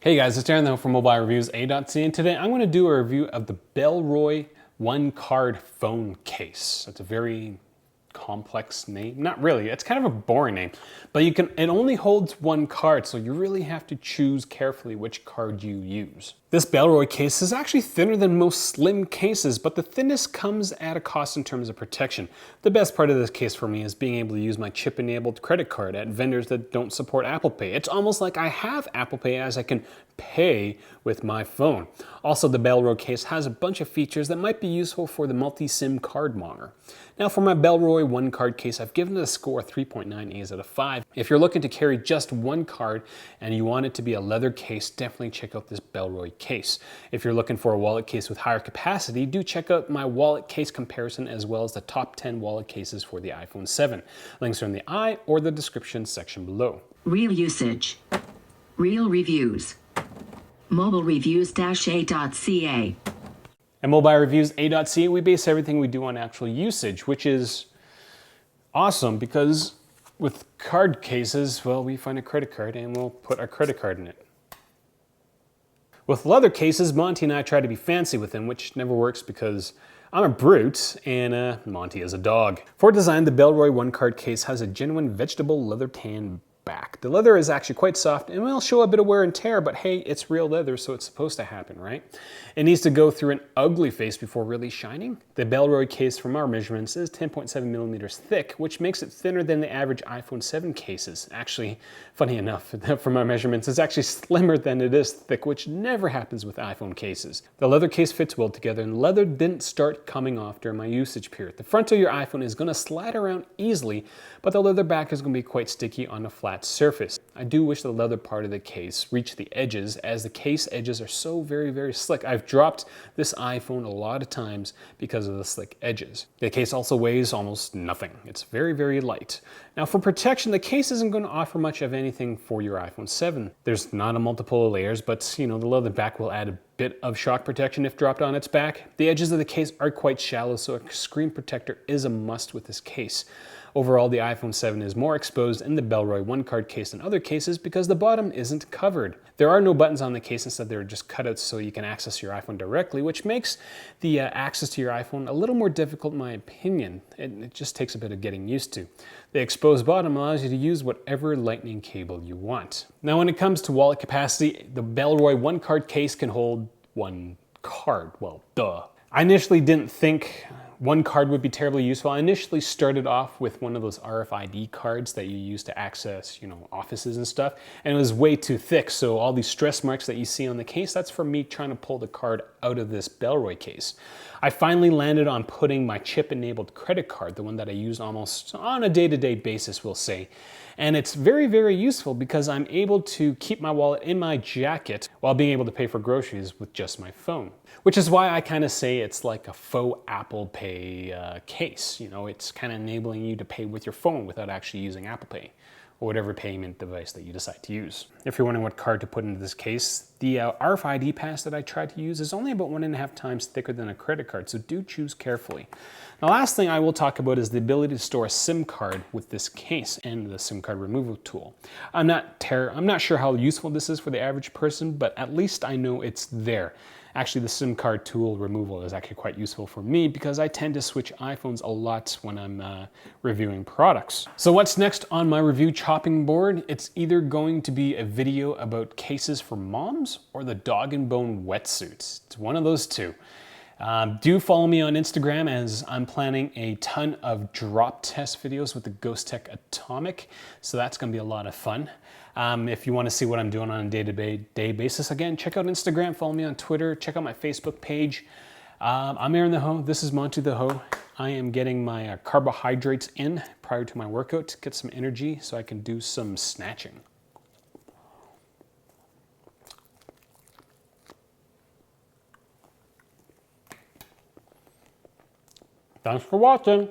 Hey guys, it's Darren from Mobile Reviews A.C, and today I'm going to do a review of the Belroy One-Card phone case. It's a very complex name. Not really, it's kind of a boring name, but it only holds one card, so you really have to choose carefully which card you use. This Belroy case is actually thinner than most slim cases, but the thinness comes at a cost in terms of protection. The best part of this case for me is being able to use my chip-enabled credit card at vendors that don't support Apple Pay. It's almost like I have Apple Pay as I can pay with my phone. Also, the Belroy case has a bunch of features that might be useful for the multi-SIM card monger. Now for my Belroy One-Card case, I've given it a score of 3.9 A's out of 5. If you're looking to carry just one card and you want it to be a leather case, definitely check out this Belroy case. If you're looking for a wallet case with higher capacity, do check out my wallet case comparison as well as the top 10 wallet cases for the iPhone 7. Links are in the I or the description section below. Real usage. Real reviews. Mobile reviews-a.ca. At Mobile Reviews A.C, we base everything we do on actual usage, which is awesome because with card cases, well, we find a credit card and we'll put our credit card in it. With leather cases, Monty and I try to be fancy with them, which never works because I'm a brute and Monty is a dog. For design, the Belroy One-Card case has a genuine vegetable leather tan back. The leather is actually quite soft and will show a bit of wear and tear, but hey, it's real leather, so it's supposed to happen, right? It needs to go through an ugly phase before really shining. The Belroy case from our measurements is 10.7 millimeters thick, which makes it thinner than the average iPhone 7 cases. Actually, funny enough, from our measurements, it's actually slimmer than it is thick, which never happens with iPhone cases. The leather case fits well together, and leather didn't start coming off during my usage period. The front of your iPhone is going to slide around easily, but the leather back is going to be quite sticky on a flat surface. I do wish the leather part of the case reached the edges, as the case edges are so very slick. I've dropped this iPhone a lot of times because of the slick edges. The case also weighs almost nothing. It's very light. Now for protection, the case isn't going to offer much of anything for your iPhone 7. There's not a multiple layers, but the leather back will add a bit of shock protection if dropped on its back. The edges of the case are quite shallow, so a screen protector is a must with this case. Overall, the iPhone 7 is more exposed in the Belroy One-Card case than other cases because the bottom isn't covered. There are no buttons on the case, instead there are just cutouts so you can access your iPhone directly, which makes the access to your iPhone a little more difficult in my opinion. It just takes a bit of getting used to. The exposed bottom allows you to use whatever lightning cable you want. Now when it comes to wallet capacity, the Belroy One-Card case can hold one card. Well, duh. I initially didn't think one card would be terribly useful. I initially started off with one of those RFID cards that you use to access, offices and stuff, and it was way too thick, so all these stress marks that you see on the case, that's from me trying to pull the card out of this Belroy case. I finally landed on putting my chip-enabled credit card, the one that I use almost on a day-to-day basis, we'll say. And it's very useful because I'm able to keep my wallet in my jacket while being able to pay for groceries with just my phone. Which is why I kind of say it's like a faux Apple Pay case. It's kind of enabling you to pay with your phone without actually using Apple Pay or whatever payment device that you decide to use. If you're wondering what card to put into this case, the RFID pass that I tried to use is only about 1.5 times thicker than a credit card, so do choose carefully. The last thing I will talk about is the ability to store a SIM card with this case and the SIM card removal tool. I'm not sure how useful this is for the average person, but at least I know it's there. Actually, the SIM card tool removal is actually quite useful for me because I tend to switch iPhones a lot when I'm reviewing products. So what's next on my review chopping board? It's either going to be a video about cases for moms or the dog and bone wetsuits. It's one of those two. Do follow me on Instagram, as I'm planning a ton of drop test videos with the Ghost Tech Atomic, so that's going to be a lot of fun. If you want to see what I'm doing on a day-to-day basis, again, check out Instagram, follow me on Twitter, check out my Facebook page. I'm Aaron the Ho, this is Monty the Ho. I am getting my carbohydrates in prior to my workout to get some energy so I can do some snatching. Thanks for watching.